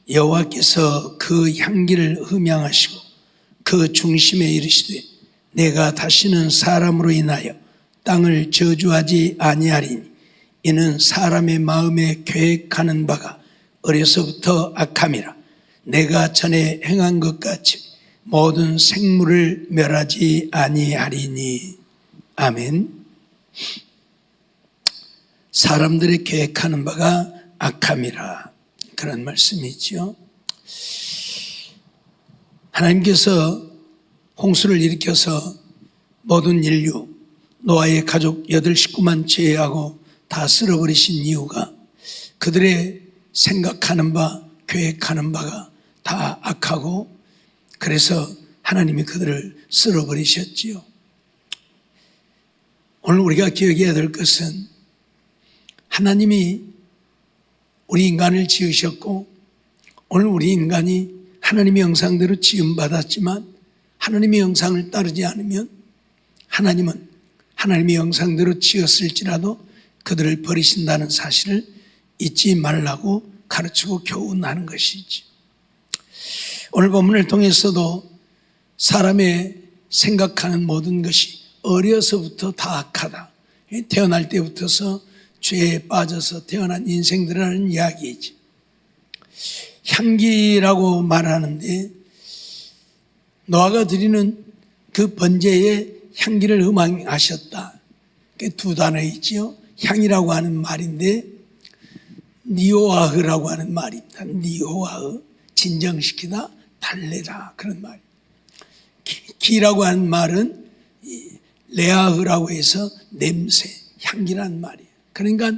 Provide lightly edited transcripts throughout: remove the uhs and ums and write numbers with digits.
여호와께서 그 향기를 흠양하시고 그 중심에 이르시되 내가 다시는 사람으로 인하여 땅을 저주하지 아니하리니 이는 사람의 마음에 계획하는 바가 어려서부터 악함이라. 내가 전에 행한 것 같이 모든 생물을 멸하지 아니하리니. 아멘. 사람들이 계획하는 바가 악함이라, 그런 말씀이죠. 하나님께서 홍수를 일으켜서 모든 인류, 노아의 가족 8 식구만 제외하고 다 쓸어버리신 이유가 그들의 생각하는 바, 계획하는 바가 다 악하고, 그래서 하나님이 그들을 쓸어버리셨지요. 오늘 우리가 기억해야 될 것은 하나님이 우리 인간을 지으셨고, 오늘 우리 인간이 하나님의 형상대로 지음받았지만 하나님의 형상을 따르지 않으면 하나님은 하나님의 형상대로 지었을지라도 그들을 버리신다는 사실을 잊지 말라고 가르치고 교훈하는 것이지. 오늘 본문을 통해서도 사람의 생각하는 모든 것이 어려서부터 다 악하다. 태어날 때부터서 죄에 빠져서 태어난 인생들이라는 이야기이지. 향기라고 말하는데 노아가 드리는 그 번제에 향기를 흠양하셨다. 그게 2단어이지요. 향이라고 하는 말인데 니오아흐라고 하는 말입니다. 니오아흐, 진정시키다, 달래다, 그런 말. 기라고 하는 말은 레아흐라고 해서 냄새, 향기란 말이에요. 그러니까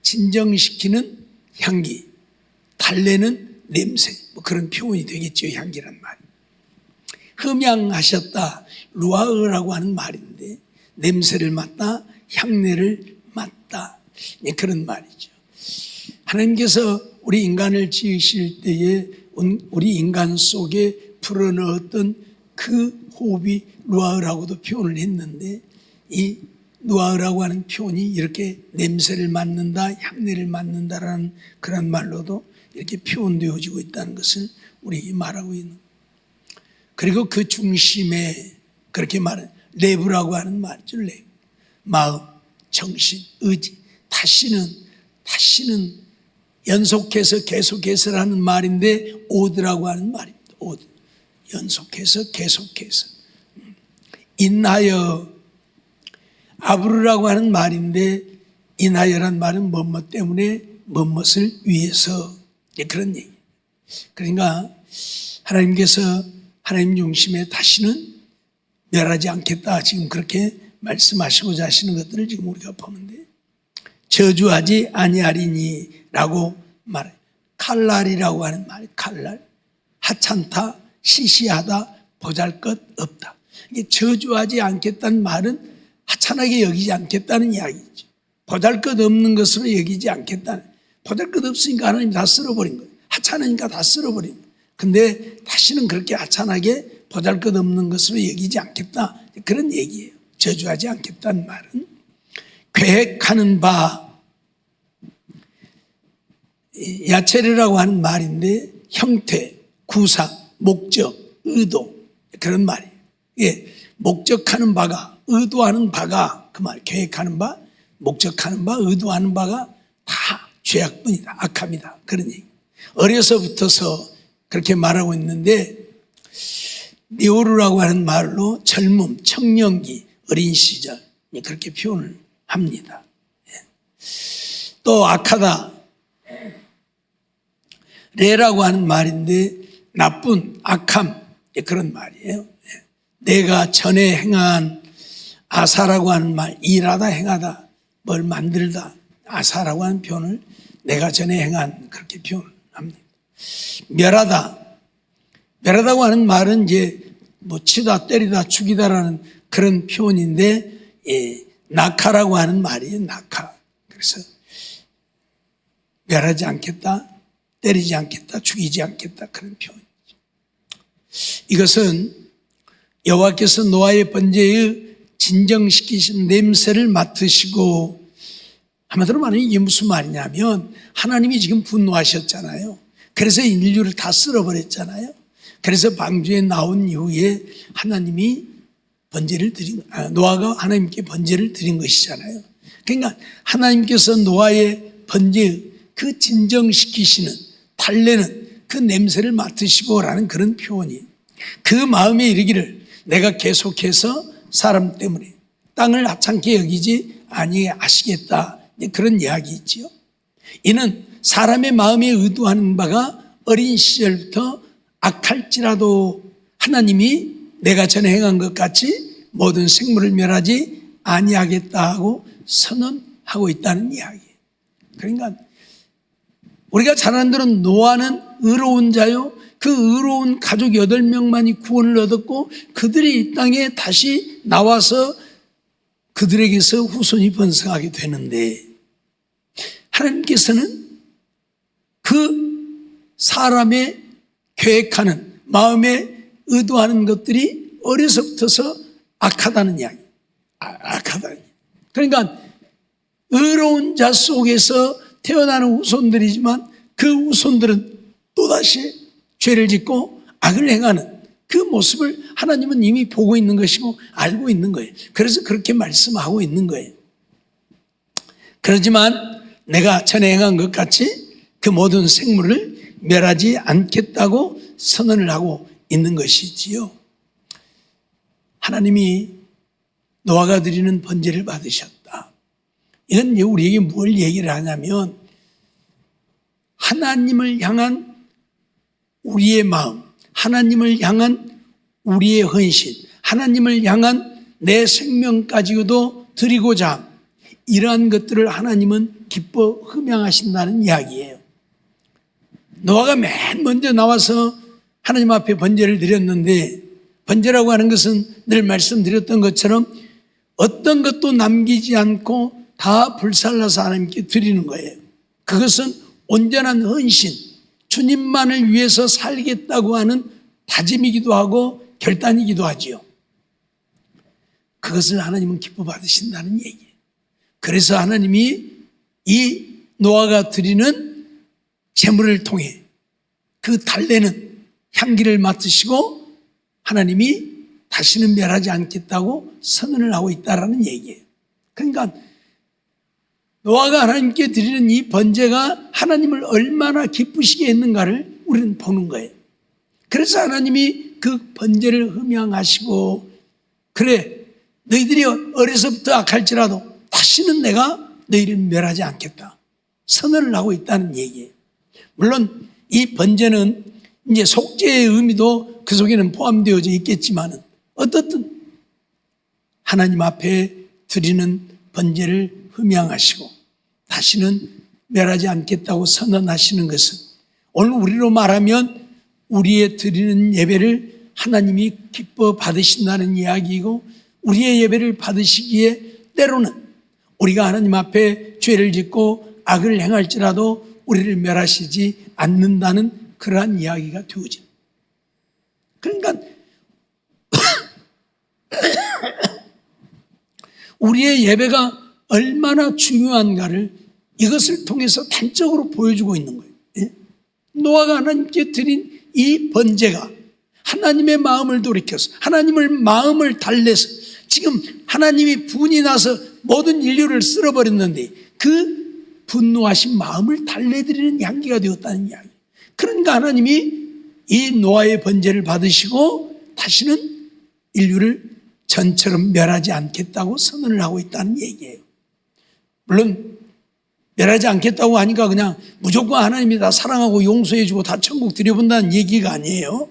진정시키는 향기, 달래는 냄새, 뭐 그런 표현이 되겠죠. 향기란 말. 흠양하셨다, 루아흐라고 하는 말인데 냄새를 맡다, 향내를 맡다, 그런 말이죠. 하나님께서 우리 인간을 지으실 때에 우리 인간 속에 불어넣었던 그 호흡이 루아흐라고도 표현을 했는데, 이 루아흐라고 하는 표현이 이렇게 냄새를 맡는다, 향내를 맡는다라는 그런 말로도 이렇게 표현되어지고 있다는 것을 우리에게 말하고 있는 거예요. 그리고 그 중심에 그렇게 말하는 레브라고 하는 말이죠. 레브. 마음, 정신, 의지. 다시는 연속해서 계속해서라는 말인데 오드라고 하는 말입니다. 오드. 연속해서 계속해서. 인하여, 아브르라고 하는 말인데 인하여란 말은 뭐뭐 때문에 뭐뭇을 위해서, 그런 얘기. 그러니까 하나님께서 하나님 중심에 다시는 멸하지 않겠다, 지금 그렇게 말씀하시고자 하시는 것들을 지금 우리가 보는데, 저주하지 아니하리니 라고 말해요. 칼날이라고 하는 말이에요. 칼날. 하찮다, 시시하다, 보잘것없다. 이게 저주하지 않겠다는 말은 하찮게 여기지 않겠다는 이야기죠. 보잘것없는 것으로 여기지 않겠다는. 보잘것없으니까 하나님 다 쓸어버린 거예요. 하찮으니까 다 쓸어버린 거예요. 근데 다시는 그렇게 하찮게 보잘것없는 것으로 여기지 않겠다, 그런 얘기예요. 저주하지 않겠다는 말은 계획하는 바, 야체르라고 하는 말인데 형태, 구상, 목적, 의도, 그런 말이에요. 예, 목적하는 바가, 의도하는 바가, 그 말, 계획하는 바, 목적하는 바, 의도하는 바가 다 죄악뿐이다, 악함이다, 그런 얘기. 어려서부터서 그렇게 말하고 있는데, 니오르라고 하는 말로 젊음, 청년기, 어린 시절, 그렇게 표현을 합니다. 또 악하다, 레라고 하는 말인데 나쁜, 악함, 그런 말이에요. 내가 전에 행한, 아사라고 하는 말, 일하다, 행하다, 뭘 만들다, 아사라고 하는 표현을 내가 전에 행한, 그렇게 표현합니다. 멸하다고 하는 말은 이제 뭐 치다, 때리다, 죽이다라는 그런 표현인데, 낙하라고 하는 말이에요. 낙하. 그래서 멸하지 않겠다, 때리지 않겠다, 죽이지 않겠다, 그런 표현이죠. 이것은 여호와께서 노아의 번제의 진정시키신 냄새를 맡으시고, 한마디로 말하면 이게 무슨 말이냐면 하나님이 지금 분노하셨잖아요. 그래서 인류를 다 쓸어버렸잖아요. 그래서 방주에 나온 이후에 하나님이 노아가 하나님께 번제를 드린 것이잖아요. 그러니까 하나님께서 노아의 번제 그 진정시키시는 달래는 그 냄새를 맡으시고라는 그런 표현이 그 마음에 이르기를 내가 계속해서 사람 때문에 땅을 하찮게 여기지 아니하시겠다, 그런 이야기 있지요. 이는 사람의 마음에 의도하는 바가 어린 시절부터 악할지라도 하나님이 내가 전에 행한 것 같이 모든 생물을 멸하지 아니하겠다 하고 선언하고 있다는 이야기예요. 그러니까 우리가 잘 아는 대로 노아는 의로운 자요, 그 의로운 가족 8명만이 구원을 얻었고 그들이 이 땅에 다시 나와서 그들에게서 후손이 번성하게 되는데, 하나님께서는 그 사람의 계획하는 마음에 의도하는 것들이 어려서부터서 악하다는 이야기. 악하다는 이야기. 그러니까 의로운 자 속에서 태어나는 후손들이지만 그 후손들은 또다시 죄를 짓고 악을 행하는 그 모습을 하나님은 이미 보고 있는 것이고 알고 있는 거예요. 그래서 그렇게 말씀하고 있는 거예요. 그렇지만 내가 전에 행한 것 같이 그 모든 생물을 멸하지 않겠다고 선언을 하고 있는 것이지요. 하나님이 노아가 드리는 번제를 받으셨다. 이건 우리에게 뭘 얘기를 하냐면 하나님을 향한 우리의 마음, 하나님을 향한 우리의 헌신, 하나님을 향한 내 생명까지도 드리고자 함, 이러한 것들을 하나님은 기뻐 흠양하신다는 이야기예요. 노아가 맨 먼저 나와서 하나님 앞에 번제를 드렸는데, 번제라고 하는 것은 늘 말씀드렸던 것처럼 어떤 것도 남기지 않고 다 불살라서 하나님께 드리는 거예요. 그것은 온전한 헌신, 주님만을 위해서 살겠다고 하는 다짐이기도 하고 결단이기도 하지요. 그것을 하나님은 기뻐 받으신다는 얘기예요. 그래서 하나님이 이 노아가 드리는 제물을 통해 그 달래는 향기를 맡으시고 하나님이 다시는 멸하지 않겠다고 선언을 하고 있다는 얘기예요. 그러니까 노아가 하나님께 드리는 이 번제가 하나님을 얼마나 기쁘시게 했는가를 우리는 보는 거예요. 그래서 하나님이 그 번제를 흠양하시고, 그래 너희들이 어려서부터 악할지라도 다시는 내가 너희를 멸하지 않겠다 선언을 하고 있다는 얘기예요. 물론 이 번제는 이제 속죄의 의미도 그 속에는 포함되어져 있겠지만 어떻든 하나님 앞에 드리는 번제를 흠양하시고 다시는 멸하지 않겠다고 선언하시는 것은 오늘 우리로 말하면 우리의 드리는 예배를 하나님이 기뻐 받으신다는 이야기이고, 우리의 예배를 받으시기에 때로는 우리가 하나님 앞에 죄를 짓고 악을 행할지라도 우리를 멸하시지 않는다는 그러한 이야기가 되어집니다. 그러니까 우리의 예배가 얼마나 중요한가를 이것을 통해서 단적으로 보여주고 있는 거예요. 노아가 하나님께 드린 이 번제가 하나님의 마음을 돌이켜서 하나님을 마음을 달래서 지금 하나님이 분이 나서 모든 인류를 쓸어버렸는데 그 분노하신 마음을 달래드리는 향기가 되었다는 이야기. 그러니까 하나님이 이 노아의 번제를 받으시고 다시는 인류를 전처럼 멸하지 않겠다고 선언을 하고 있다는 얘기예요. 물론 멸하지 않겠다고 하니까 그냥 무조건 하나님이 다 사랑하고 용서해주고 다 천국 들여본다는 얘기가 아니에요.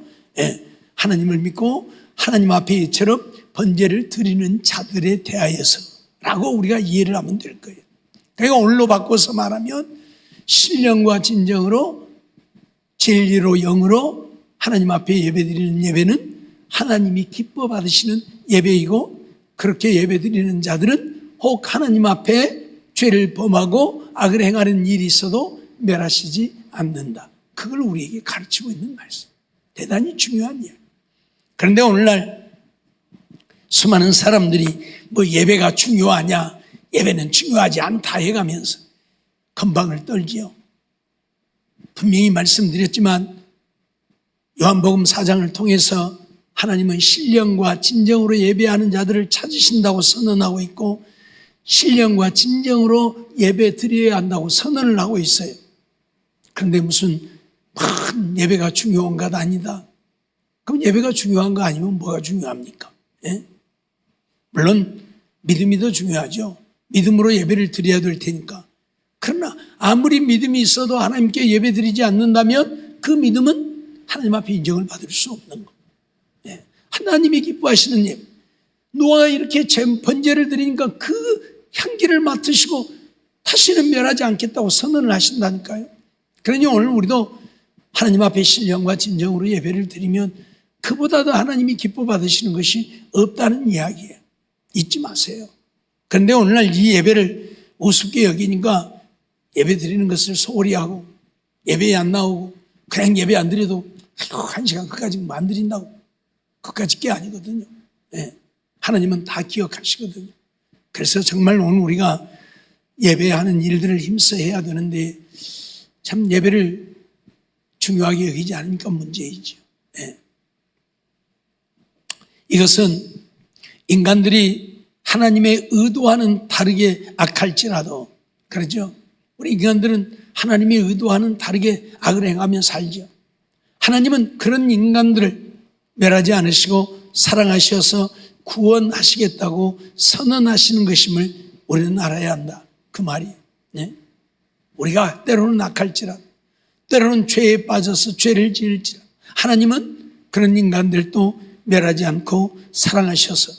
하나님을 믿고 하나님 앞에 이처럼 번제를 드리는 자들에 대하여서라고 우리가 이해를 하면 될 거예요. 그러니까 오늘로 바꿔서 말하면 신령과 진정으로 진리로 영으로 하나님 앞에 예배드리는 예배는 하나님이 기뻐 받으시는 예배이고, 그렇게 예배드리는 자들은 혹 하나님 앞에 죄를 범하고 악을 행하는 일이 있어도 멸하시지 않는다. 그걸 우리에게 가르치고 있는 말씀. 대단히 중요한 이야기. 그런데 오늘날 수많은 사람들이 뭐 예배가 중요하냐, 예배는 중요하지 않다 해가면서 건방을 떨지요. 분명히 말씀드렸지만 요한복음 4장을 통해서 하나님은 신령과 진정으로 예배하는 자들을 찾으신다고 선언하고 있고 신령과 진정으로 예배 드려야 한다고 선언을 하고 있어요. 그런데 무슨 큰 예배가 중요한 것 아니다. 그럼 예배가 중요한 거 아니면 뭐가 중요합니까? 예? 물론 믿음이 더 중요하죠. 믿음으로 예배를 드려야 될 테니까. 그러나 아무리 믿음이 있어도 하나님께 예배 드리지 않는다면 그 믿음은 하나님 앞에 인정을 받을 수 없는 거. 예. 하나님이 기뻐하시는 예배. 노아가 이렇게 번제를 드리니까 그 향기를 맡으시고 다시는 멸하지 않겠다고 선언을 하신다니까요. 그러니 오늘 우리도 하나님 앞에 신령과 진정으로 예배를 드리면 그보다도 하나님이 기뻐 받으시는 것이 없다는 이야기예요. 잊지 마세요. 그런데 오늘날 이 예배를 우습게 여기니까 예배 드리는 것을 소홀히 하고 예배에 안 나오고 그냥 예배 안 드려도 한 시간 그까지 안 드린다고 그까짓 게 아니거든요. 네. 하나님은 다 기억하시거든요. 그래서 정말 오늘 우리가 예배하는 일들을 힘써 해야 되는데 참 예배를 중요하게 여기지 않으니까 문제이죠. 네. 이것은 인간들이 하나님의 의도와는 다르게 악할지라도 그렇죠. 우리 인간들은 하나님의 의도와는 다르게 악을 행하며 살죠. 하나님은 그런 인간들을 멸하지 않으시고 사랑하셔서 구원하시겠다고 선언하시는 것임을 우리는 알아야 한다. 그 말이에요. 네? 우리가 때로는 악할지라도 때로는 죄에 빠져서 죄를 지을지라도 하나님은 그런 인간들도 멸하지 않고 사랑하셔서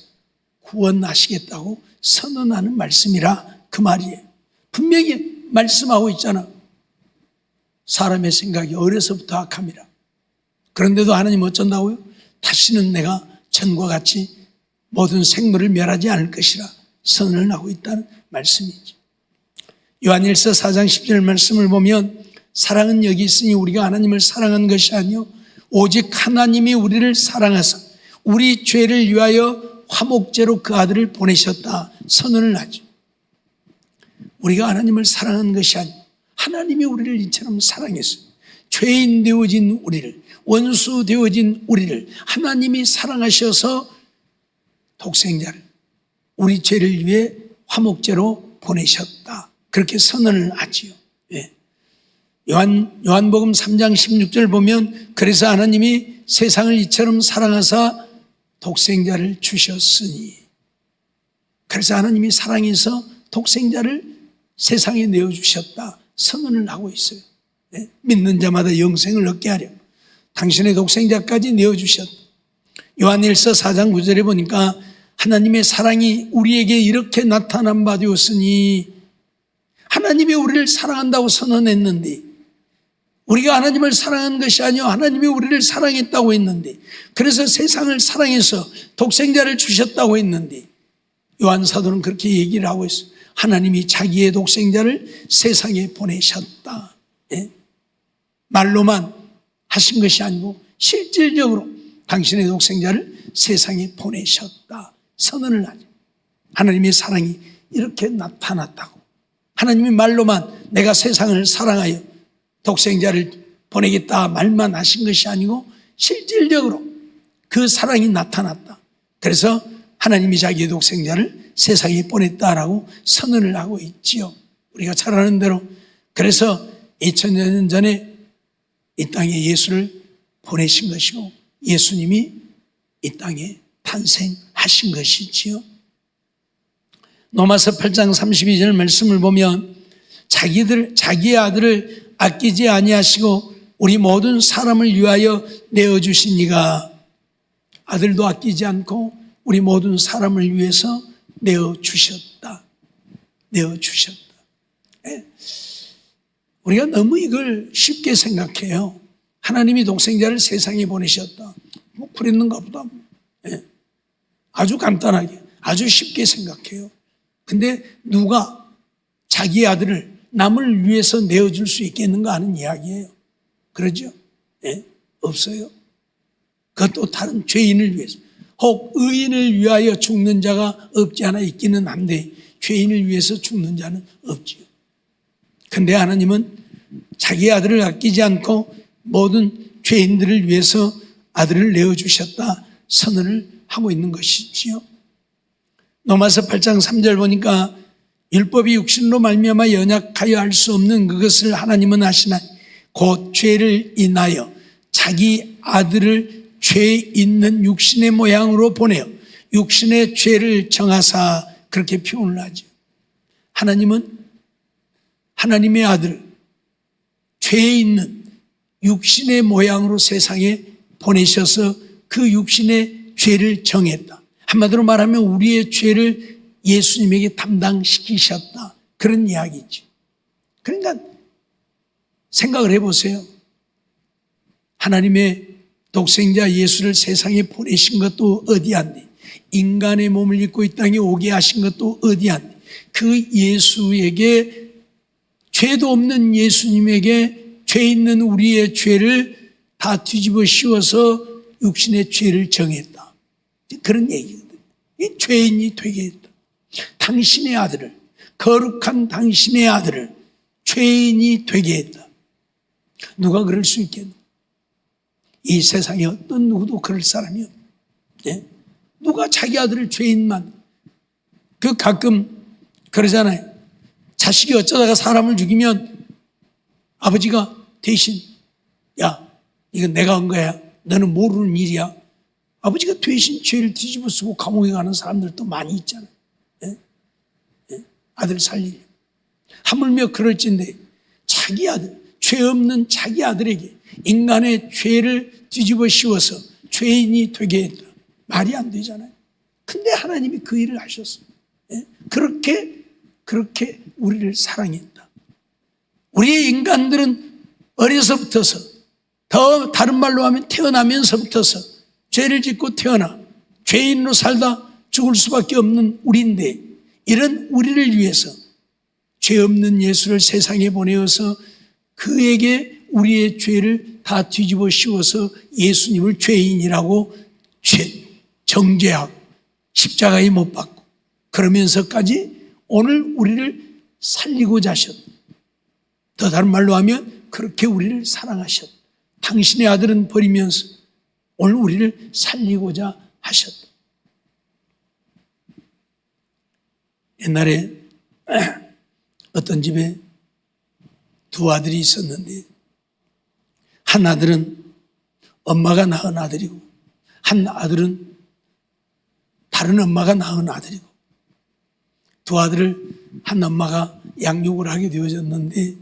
구원하시겠다고 선언하는 말씀이라 그 말이에요. 분명히 말씀하고 있잖아. 사람의 생각이 어려서부터 악함이라. 그런데도 하나님 어쩐다고요? 다시는 내가 전과 같이 모든 생물을 멸하지 않을 것이라 선언을 하고 있다는 말씀이죠. 요한일서 4장 10절 말씀을 보면 사랑은 여기 있으니 우리가 하나님을 사랑한 것이 아니요 오직 하나님이 우리를 사랑하사 우리 죄를 위하여 화목제로 그 아들을 보내셨다 선언을 하죠. 우리가 하나님을 사랑한 것이 아니고 하나님이 우리를 이처럼 사랑했어요. 죄인 되어진 우리를, 원수 되어진 우리를 하나님이 사랑하셔서 독생자를 우리 죄를 위해 화목제로 보내셨다. 그렇게 선언을 하지요. 예. 요한복음 3장 16절 보면 그래서 하나님이 세상을 이처럼 사랑하사 독생자를 주셨으니 그래서 하나님이 사랑해서 독생자를 세상에 내어주셨다 선언을 하고 있어요. 네? 믿는 자마다 영생을 얻게 하려 당신의 독생자까지 내어주셨다. 요한일서 4장 9절에 보니까 하나님의 사랑이 우리에게 이렇게 나타난 바 되었으니 하나님이 우리를 사랑한다고 선언했는데 우리가 하나님을 사랑한 것이 아니요 하나님이 우리를 사랑했다고 했는데 그래서 세상을 사랑해서 독생자를 주셨다고 했는데 요한 사도는 그렇게 얘기를 하고 있어요. 하나님이 자기의 독생자를 세상에 보내셨다. 예? 말로만 하신 것이 아니고 실질적으로 당신의 독생자를 세상에 보내셨다. 선언을 하죠. 하나님의 사랑이 이렇게 나타났다고. 하나님이 말로만 내가 세상을 사랑하여 독생자를 보내겠다 말만 하신 것이 아니고 실질적으로 그 사랑이 나타났다. 그래서 하나님이 자기의 독생자를 세상에 보냈다라고 선언을 하고 있지요. 우리가 잘 아는 대로 그래서 2000년 전에 이 땅에 예수를 보내신 것이고 예수님이 이 땅에 탄생하신 것이지요. 로마서 8장 32절 말씀을 보면 자기의 아들을 아끼지 아니하시고 우리 모든 사람을 위하여 내어주신 이가 아들도 아끼지 않고 우리 모든 사람을 위해서 내어주셨다. 내어주셨다. 네. 우리가 너무 이걸 쉽게 생각해요. 하나님이 독생자를 세상에 보내셨다. 뭐 그랬는가 보다. 네. 아주 간단하게 아주 쉽게 생각해요. 근데 누가 자기 아들을 남을 위해서 내어줄 수 있겠는가 하는 이야기예요. 그러죠? 네? 없어요. 그것도 다른 죄인을 위해서. 혹 의인을 위하여 죽는 자가 없지 않아 있기는 한데 죄인을 위해서 죽는 자는 없지요. 근데 하나님은 자기 아들을 아끼지 않고 모든 죄인들을 위해서 아들을 내어주셨다 선언을 하고 있는 것이지요. 로마서 8장 3절 보니까 율법이 육신으로 말미암아 연약하여 할 수 없는 그것을 하나님은 하시나 곧 죄를 인하여 자기 아들을 죄 있는 육신의 모양으로 보내어 육신의 죄를 정하사 그렇게 표현을 하죠. 하나님은 하나님의 아들 죄 있는 육신의 모양으로 세상에 보내셔서 그 육신의 죄를 정했다. 한마디로 말하면 우리의 죄를 예수님에게 담당시키셨다. 그런 이야기죠. 그러니까 생각을 해보세요. 하나님의 독생자 예수를 세상에 보내신 것도 어디안데, 인간의 몸을 입고 이 땅에 오게 하신 것도 어디안데, 그 예수에게, 죄도 없는 예수님에게 죄 있는 우리의 죄를 다 뒤집어 씌워서 육신의 죄를 정했다. 그런 얘기거든요. 죄인이 되게 했다. 당신의 아들을, 거룩한 당신의 아들을 죄인이 되게 했다. 누가 그럴 수 있겠노? 이 세상에 어떤 누구도 그럴 사람이 없다. 예? 누가 자기 아들을 죄인만, 가끔 그러잖아요. 자식이 어쩌다가 사람을 죽이면 아버지가 대신, 야, 이건 내가 한 거야. 너는 모르는 일이야. 아버지가 대신 죄를 뒤집어 쓰고 감옥에 가는 사람들도 많이 있잖아요. 예? 예? 아들 살리려. 하물며 그럴진데 자기 아들, 죄 없는 자기 아들에게 인간의 죄를 뒤집어 씌워서 죄인이 되게 했다. 말이 안 되잖아요. 근데 하나님이 그 일을 하셨어요. 예? 그렇게 우리를 사랑했다. 우리 인간들은 어려서부터서, 더 다른 말로 하면 태어나면서부터서 죄를 짓고 태어나 죄인으로 살다 죽을 수밖에 없는 우리인데, 이런 우리를 위해서 죄 없는 예수를 세상에 보내어서 그에게 우리의 죄를 다 뒤집어 씌워서 예수님을 죄인이라고 정죄하고 십자가에 못 박고, 그러면서까지 오늘 우리를 살리고자 하셨다. 더 다른 말로 하면 그렇게 우리를 사랑하셨다. 당신의 아들은 버리면서 오늘 우리를 살리고자 하셨다. 옛날에 어떤 집에 두 아들이 있었는데, 한 아들은 엄마가 낳은 아들이고 한 아들은 다른 엄마가 낳은 아들이고, 두 아들을 한 엄마가 양육을 하게 되어졌는데,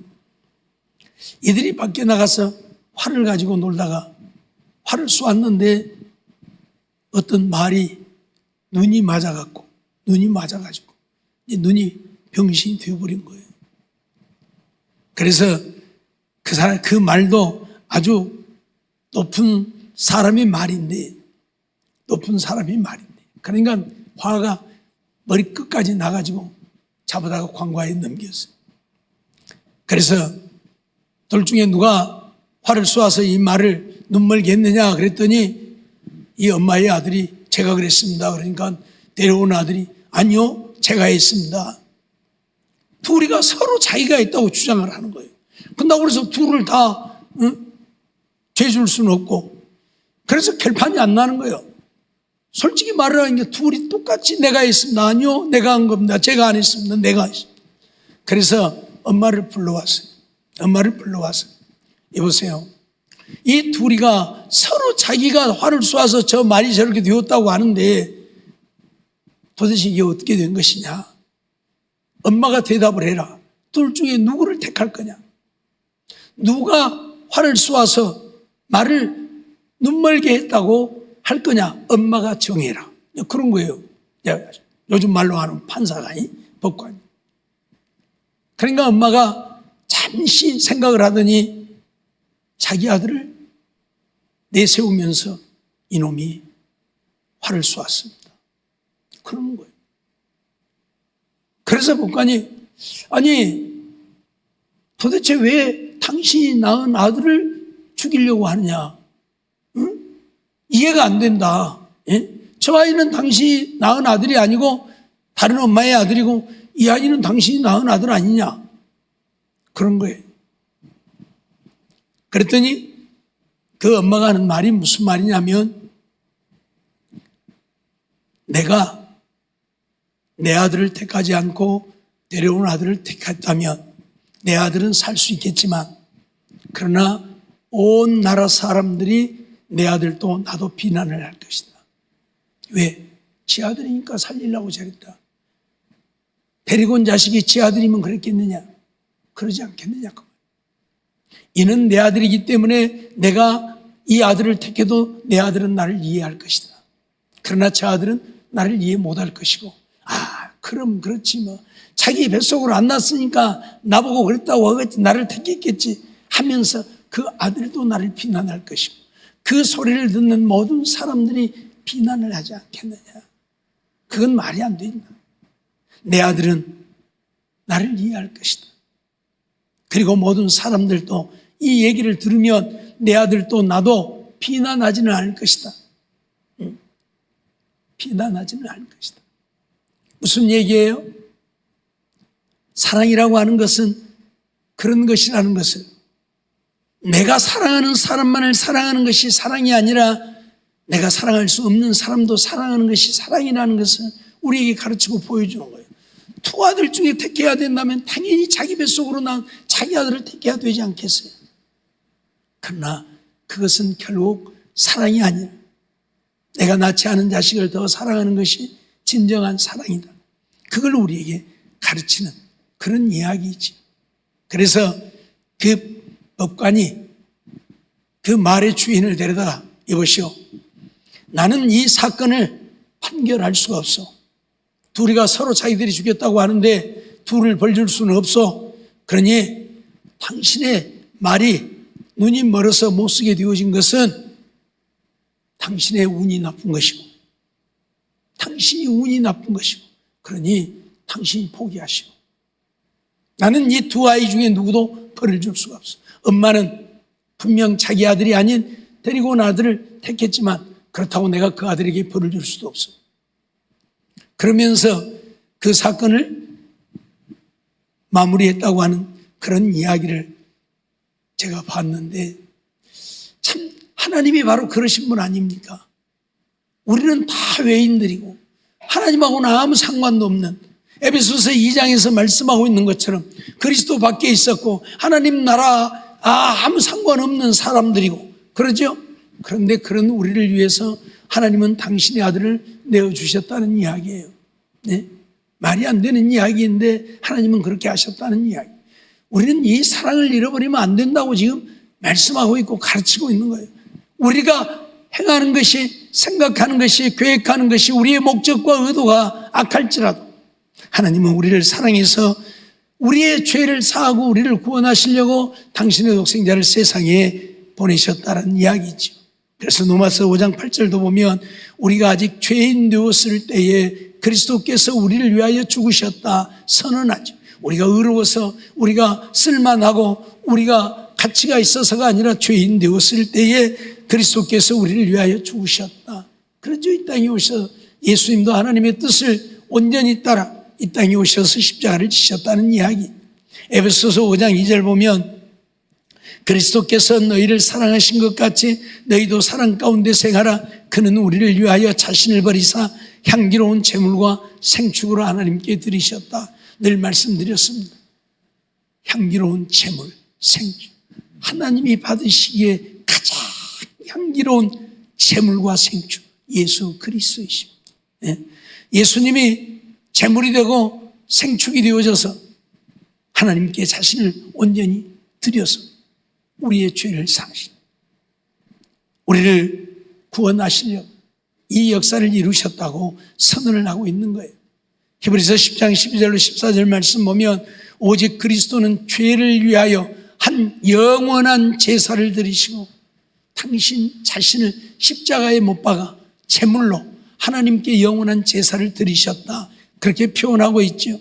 이들이 밖에 나가서 활을 가지고 놀다가 활을 쏘았는데 어떤 말이 눈이 맞아가지고 눈이 병신이 되어버린 거예요. 그래서 그 말도 아주 높은 사람의 말인데, 그러니까 화가 머리 끝까지 나가지고 잡아다가 광과에 넘겼어요. 그래서 둘 중에 누가 활을 쏘아서 이 말을 눈멀게 했느냐 그랬더니 이 엄마의 아들이 제가 그랬습니다. 그러니까 데려온 아들이 아니요, 제가 했습니다. 둘이가 서로 자기가 했다고 주장을 하는 거예요. 근데 그래서 둘을 다 죄 줄 수는 없고, 그래서 결판이 안 나는 거예요. 솔직히 말을 하니까 둘이 똑같이 내가 했습니다. 아니요, 내가 한 겁니다. 제가 안 했습니다. 내가 했습니다. 그래서 엄마를 불러왔어요. 여보세요, 이 둘이가 서로 자기가 활을 쏘아서 저 말이 저렇게 되었다고 하는데 도대체 이게 어떻게 된 것이냐? 엄마가 대답을 해라. 둘 중에 누구를 택할 거냐? 누가 활을 쏘아서 말을 눈멀게 했다고 할 거냐? 엄마가 정해라. 그런 거예요. 요즘 말로 하는 판사가, 법관. 그러니까 엄마가 잠시 생각을 하더니 자기 아들을 내세우면서 이놈이 활을 쏘았습니다. 그런 거예요. 그래서 법관이, 아니 도대체 왜 당신이 낳은 아들을 죽이려고 하느냐? 응? 이해가 안 된다. 예? 저 아이는 당신이 낳은 아들이 아니고 다른 엄마의 아들이고 이 아이는 당신이 낳은 아들 아니냐? 그런 거예요. 그랬더니 그 엄마가 하는 말이 무슨 말이냐면, 내가 내 아들을 택하지 않고 데려온 아들을 택했다면 내 아들은 살 수 있겠지만, 그러나 온 나라 사람들이 내 아들도 나도 비난을 할 것이다. 왜? 지 아들이니까 살리려고 저랬다. 데리고 온 자식이 지 아들이면 그랬겠느냐? 그러지 않겠느냐? 이는 내 아들이기 때문에 내가 이 아들을 택해도 내 아들은 나를 이해할 것이다. 그러나 저 아들은 나를 이해 못할 것이고, 그럼 그렇지 뭐. 자기 뱃속으로 안 났으니까 나보고 그랬다고 하겠지, 나를 택했겠지 하면서 그 아들도 나를 비난할 것이고, 그 소리를 듣는 모든 사람들이 비난을 하지 않겠느냐. 그건 말이 안 된다. 내 아들은 나를 이해할 것이다. 그리고 모든 사람들도 이 얘기를 들으면 내 아들도 나도 비난하지는 않을 것이다. 비난하지는 않을 것이다. 무슨 얘기예요? 사랑이라고 하는 것은 그런 것이라는 것을, 내가 사랑하는 사람만을 사랑하는 것이 사랑이 아니라 내가 사랑할 수 없는 사람도 사랑하는 것이 사랑이라는 것을 우리에게 가르치고 보여주는 거예요. 두 아들 중에 택해야 된다면 당연히 자기 뱃속으로 난 자기 아들을 택해야 되지 않겠어요? 그러나 그것은 결국 사랑이 아니라 내가 낳지 않은 자식을 더 사랑하는 것이 진정한 사랑이다. 그걸 우리에게 가르치는 그런 이야기이지. 그래서 그 법관이 그 말의 주인을 데려다가, 여보시오, 나는 이 사건을 판결할 수가 없어. 둘이가 서로 자기들이 죽였다고 하는데 둘을 벌줄 수는 없어. 그러니 당신의 말이 눈이 멀어서 못 쓰게 되어진 것은 당신의 운이 나쁜 것이고, 당신이 운이 나쁜 것이고, 그러니 당신이 포기하시오. 나는 이 두 아이 중에 누구도 벌을 줄 수가 없어. 엄마는 분명 자기 아들이 아닌 데리고 온 아들을 택했지만 그렇다고 내가 그 아들에게 벌을 줄 수도 없어. 그러면서 그 사건을 마무리했다고 하는 그런 이야기를 제가 봤는데, 참 하나님이 바로 그러신 분 아닙니까? 우리는 다 외인들이고 하나님하고는 아무 상관도 없는, 에베소서 2장에서 말씀하고 있는 것처럼 그리스도 밖에 있었고 하나님 나라 아무 상관없는 사람들이고 그러죠. 그런데 그런 우리를 위해서 하나님은 당신의 아들을 내어주셨다는 이야기예요. 네? 말이 안 되는 이야기인데 하나님은 그렇게 하셨다는 이야기. 우리는 이 사랑을 잃어버리면 안 된다고 지금 말씀하고 있고 가르치고 있는 거예요. 우리가 행하는 것이, 생각하는 것이, 계획하는 것이 우리의 목적과 의도가 악할지라도 하나님은 우리를 사랑해서 우리의 죄를 사하고 우리를 구원하시려고 당신의 독생자를 세상에 보내셨다는 이야기죠. 그래서 로마서 5장 8절도 보면 우리가 아직 죄인 되었을 때에 그리스도께서 우리를 위하여 죽으셨다 선언하죠. 우리가 의로워서, 우리가 쓸만하고 우리가 가치가 있어서가 아니라 죄인 되었을 때에 그리스도께서 우리를 위하여 죽으셨다. 그러죠. 이 땅에 오셔서 예수님도 하나님의 뜻을 온전히 따라 이 땅에 오셔서 십자가를 지셨다는 이야기. 에베소서 5장 2절 보면 그리스도께서 너희를 사랑하신 것 같이 너희도 사랑 가운데 생하라. 그는 우리를 위하여 자신을 버리사 향기로운 제물과 생축으로 하나님께 드리셨다. 늘 말씀드렸습니다. 향기로운 제물, 생축. 하나님이 받으시기에 가장 향기로운 제물과 생축, 예수 그리스도이십니다. 예수님이 제물이 되고 생축이 되어져서 하나님께 자신을 온전히 드려서 우리의 죄를 사하시고 우리를 구원하시려고 이 역사를 이루셨다고 선언을 하고 있는 거예요. 히브리서 10장 12절로 14절 말씀 보면 오직 그리스도는 죄를 위하여 한 영원한 제사를 드리시고 당신 자신을 십자가에 못 박아 제물로 하나님께 영원한 제사를 드리셨다. 그렇게 표현하고 있죠.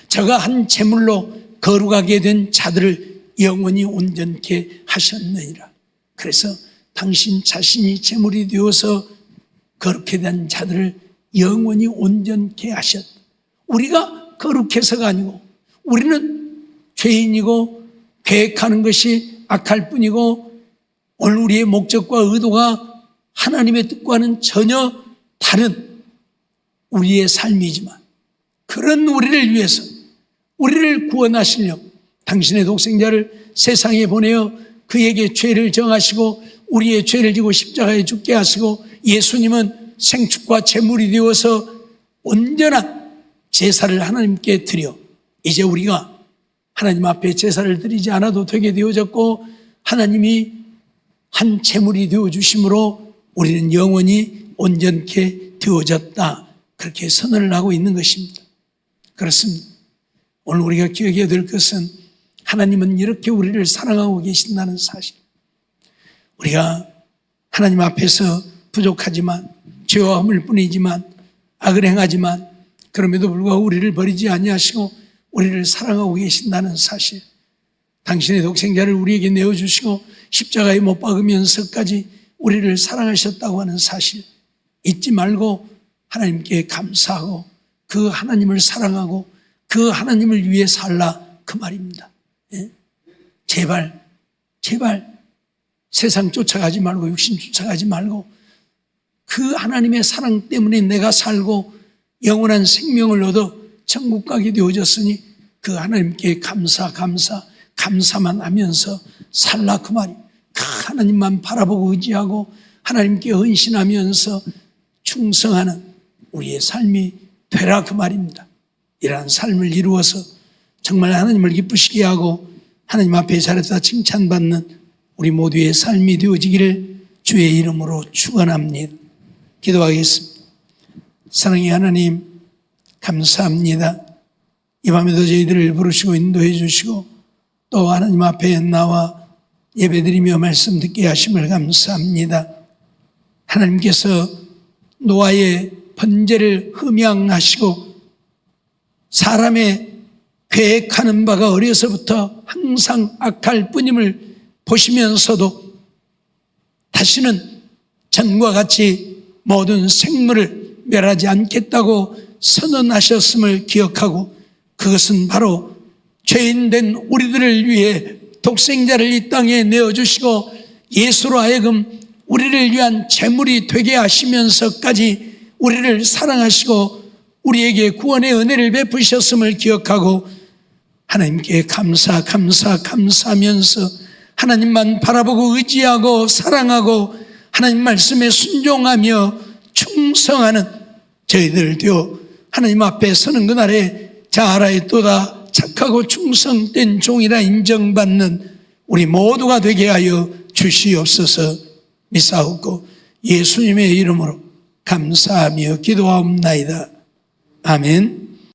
저가 한 제물로 거룩하게 된 자들을 영원히 온전케 하셨느니라. 그래서 당신 자신이 제물이 되어서 거룩게 된 자들을 영원히 온전케 하셨다. 우리가 거룩해서가 아니고 우리는 죄인이고 계획하는 것이 악할 뿐이고 오늘 우리의 목적과 의도가 하나님의 뜻과는 전혀 다른 우리의 삶이지만 그런 우리를 위해서 우리를 구원하시려고 당신의 독생자를 세상에 보내어 그에게 죄를 정하시고 우리의 죄를 지고 십자가에 죽게 하시고 예수님은 생축과 제물이 되어서 온전한 제사를 하나님께 드려 이제 우리가 하나님 앞에 제사를 드리지 않아도 되게 되어졌고 하나님이 한 제물이 되어주심으로 우리는 영원히 온전케 되어졌다. 그렇게 선언을 하고 있는 것입니다. 그렇습니다. 오늘 우리가 기억해야 될 것은 하나님은 이렇게 우리를 사랑하고 계신다는 사실. 우리가 하나님 앞에서 부족하지만 죄와 허물 뿐이지만 악을 행하지만 그럼에도 불구하고 우리를 버리지 아니하시고 우리를 사랑하고 계신다는 사실. 당신의 독생자를 우리에게 내어주시고 십자가에 못 박으면서까지 우리를 사랑하셨다고 하는 사실 잊지 말고 하나님께 감사하고 그 하나님을 사랑하고 그 하나님을 위해 살라 그 말입니다. 예? 제발 세상 쫓아가지 말고 육신 쫓아가지 말고 그 하나님의 사랑 때문에 내가 살고 영원한 생명을 얻어 천국 가게 되어졌으니 그 하나님께 감사만 하면서 살라 그 말이. 그 하나님만 바라보고 의지하고 하나님께 헌신하면서 충성하는 우리의 삶이 되라 그 말입니다. 이러한 삶을 이루어서 정말 하나님을 기쁘시게 하고 하나님 앞에 잘했다 칭찬받는 우리 모두의 삶이 되어지기를 주의 이름으로 축원합니다. 기도하겠습니다. 사랑의 하나님 감사합니다. 이 밤에도 저희들을 부르시고 인도해 주시고 또 하나님 앞에 나와 예배드리며 말씀 듣게 하심을 감사합니다. 하나님께서 노아의 번제를 흠양하시고 사람의 계획하는 바가 어려서부터 항상 악할 뿐임을 보시면서도 다시는 전과 같이 모든 생물을 멸하지 않겠다고 선언하셨음을 기억하고 그것은 바로 죄인된 우리들을 위해 독생자를 이 땅에 내어주시고 예수로 하여금 우리를 위한 제물이 되게 하시면서까지 우리를 사랑하시고 우리에게 구원의 은혜를 베푸셨음을 기억하고 하나님께 감사하면서 하나님만 바라보고 의지하고 사랑하고 하나님 말씀에 순종하며 충성하는 저희들 되어 하나님 앞에 서는 그날에 자라있도다 착하고 충성된 종이라 인정받는 우리 모두가 되게 하여 주시옵소서 믿사옵고 예수님의 이름으로 감사하며 기도하옵나이다. 아멘.